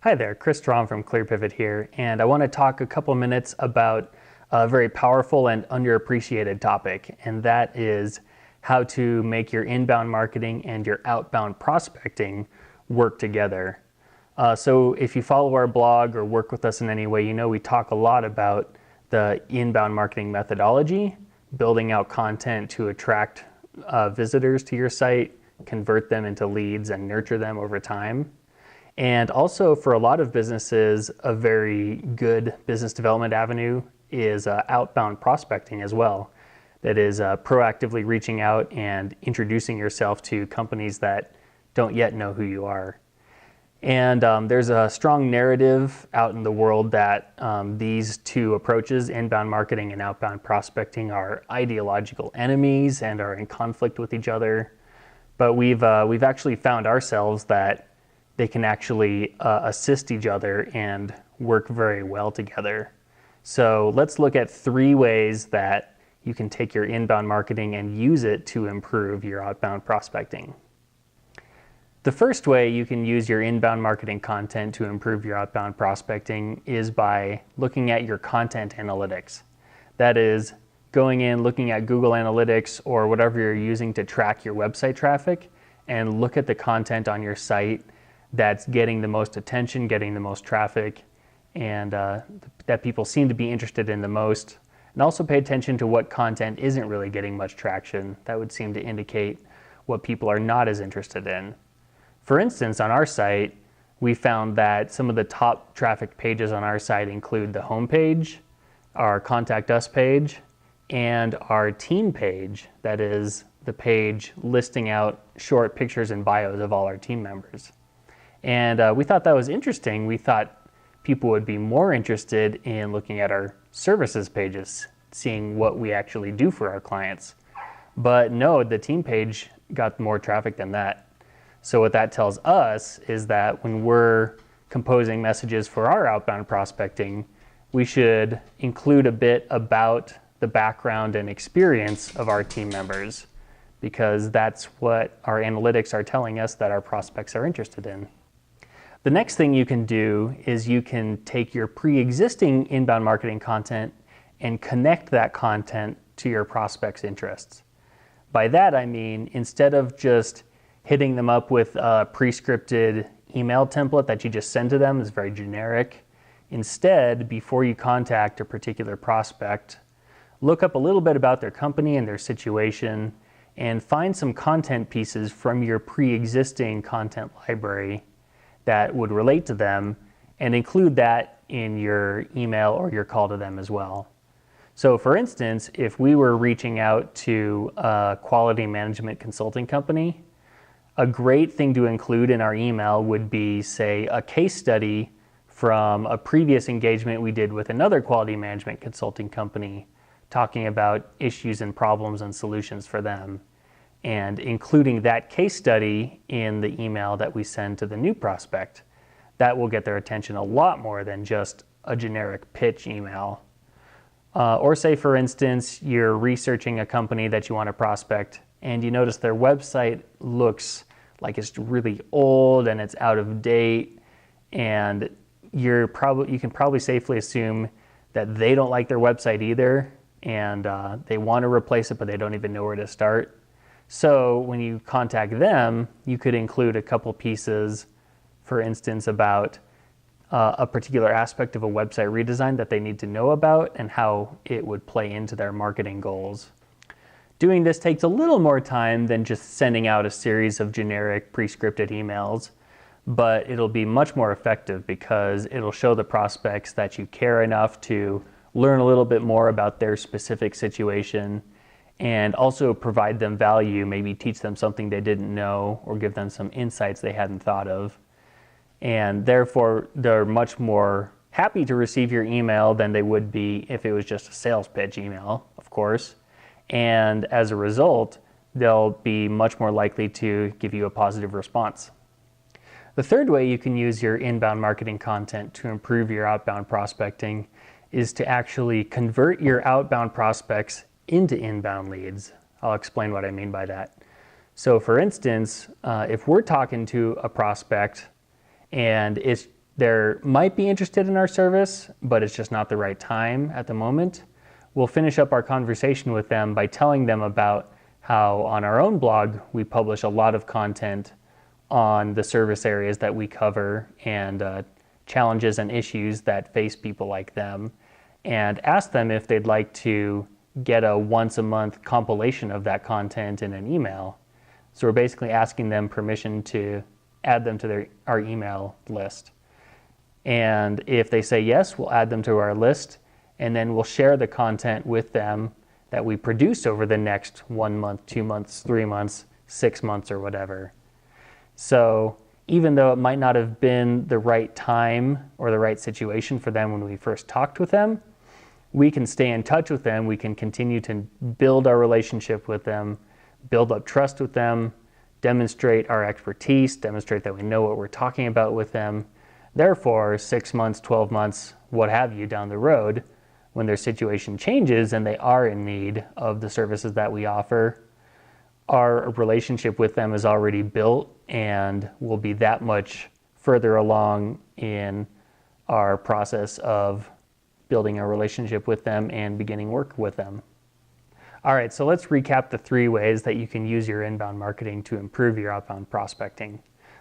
Hi there, Chris Strom from ClearPivot here, and I want to talk a couple minutes about a very powerful and underappreciated topic, and that is how to make your inbound marketing and your outbound prospecting work together. So if you follow our blog or work with us in any way, you know we talk a lot about the inbound marketing methodology, building out content to attract visitors to your site, convert them into leads, and nurture them over time. And also for a lot of businesses, a very good business development avenue is outbound prospecting as well. That is proactively reaching out and introducing yourself to companies that don't yet know who you are. And there's a strong narrative out in the world that these two approaches, inbound marketing and outbound prospecting, are ideological enemies and are in conflict with each other. But we've actually found ourselves that they can actually assist each other and work very well together. So let's look at 3 ways that you can take your inbound marketing and use it to improve your outbound prospecting. The first way you can use your inbound marketing content to improve your outbound prospecting is by looking at your content analytics. That is, going in, looking at Google Analytics or whatever you're using to track your website traffic, and look at the content on your site that's getting the most attention, getting the most traffic, and that people seem to be interested in the most. And also pay attention to what content isn't really getting much traction. That would seem to indicate what people are not as interested in. For instance, on our site, we found that some of the top traffic pages on our site include the home page, our Contact Us page, and our team page. That is the page listing out short pictures and bios of all our team members. And we thought that was interesting. We thought people would be more interested in looking at our services pages, seeing what we actually do for our clients. But no, the team page got more traffic than that. So what that tells us is that when we're composing messages for our outbound prospecting, we should include a bit about the background and experience of our team members, because that's what our analytics are telling us that our prospects are interested in. The next thing you can do is you can take your pre-existing inbound marketing content and connect that content to your prospects' interests. By that I mean, instead of just hitting them up with a pre-scripted email template that you just send to them, is very generic. Instead, before you contact a particular prospect, look up a little bit about their company and their situation and find some content pieces from your pre-existing content library that would relate to them, and include that in your email or your call to them as well. So for instance, if we were reaching out to a quality management consulting company, a great thing to include in our email would be, say, a case study from a previous engagement we did with another quality management consulting company, talking about issues and problems and solutions for them, and including that case study in the email that we send to the new prospect. That will get their attention a lot more than just a generic pitch email. Or say, for instance, you're researching a company that you want to prospect and you notice their website looks like it's really old and it's out of date, and you can probably safely assume that they don't like their website either, and they want to replace it, but they don't even know where to start. So when you contact them, you could include a couple pieces, for instance, about a particular aspect of a website redesign that they need to know about and how it would play into their marketing goals. Doing this takes a little more time than just sending out a series of generic pre-scripted emails, but it'll be much more effective because it'll show the prospects that you care enough to learn a little bit more about their specific situation, and also provide them value, maybe teach them something they didn't know or give them some insights they hadn't thought of. And therefore, they're much more happy to receive your email than they would be if it was just a sales pitch email, of course. And as a result, they'll be much more likely to give you a positive response. The third way you can use your inbound marketing content to improve your outbound prospecting is to actually convert your outbound prospects into inbound leads. I'll explain what I mean by that. So for instance, if we're talking to a prospect and it's they might be interested in our service, but it's just not the right time at the moment, we'll finish up our conversation with them by telling them about how on our own blog we publish a lot of content on the service areas that we cover and challenges and issues that face people like them, and ask them if they'd like to get a once a month compilation of that content in an email. So we're basically asking them permission to add them to our email list. And if they say yes, we'll add them to our list, and then we'll share the content with them that we produce over the next 1 month, 2 months, 3 months, 6 months, or whatever. So even though it might not have been the right time or the right situation for them when we first talked with them, we can stay in touch with them. We can continue to build our relationship with them, build up trust with them, demonstrate our expertise, demonstrate that we know what we're talking about with them. Therefore, 6 months, 12 months, what have you, down the road, when their situation changes and they are in need of the services that we offer, our relationship with them is already built and will be that much further along in our process of building a relationship with them and beginning work with them. All right, so let's recap the 3 ways that you can use your inbound marketing to improve your outbound prospecting.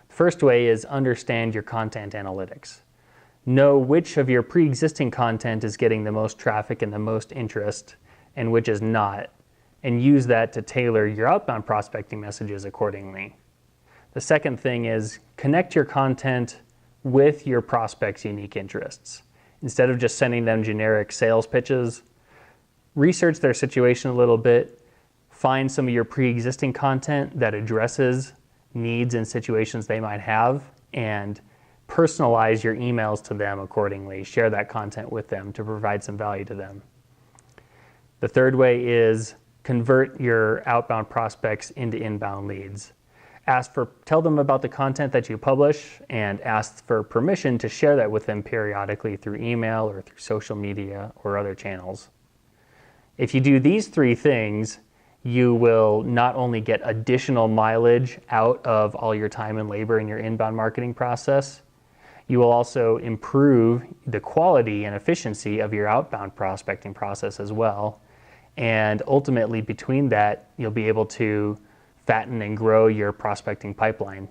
The first way is understand your content analytics. Know which of your pre-existing content is getting the most traffic and the most interest and which is not, and use that to tailor your outbound prospecting messages accordingly. The second thing is connect your content with your prospects' unique interests. Instead of just sending them generic sales pitches, research their situation a little bit, find some of your pre-existing content that addresses needs and situations they might have, and personalize your emails to them accordingly. Share that content with them to provide some value to them. The third way is convert your outbound prospects into inbound leads. Tell them about the content that you publish and ask for permission to share that with them periodically through email or through social media or other channels. If you do these 3 things, you will not only get additional mileage out of all your time and labor in your inbound marketing process, you will also improve the quality and efficiency of your outbound prospecting process as well. And ultimately, between that, you'll be able to fatten and grow your prospecting pipeline.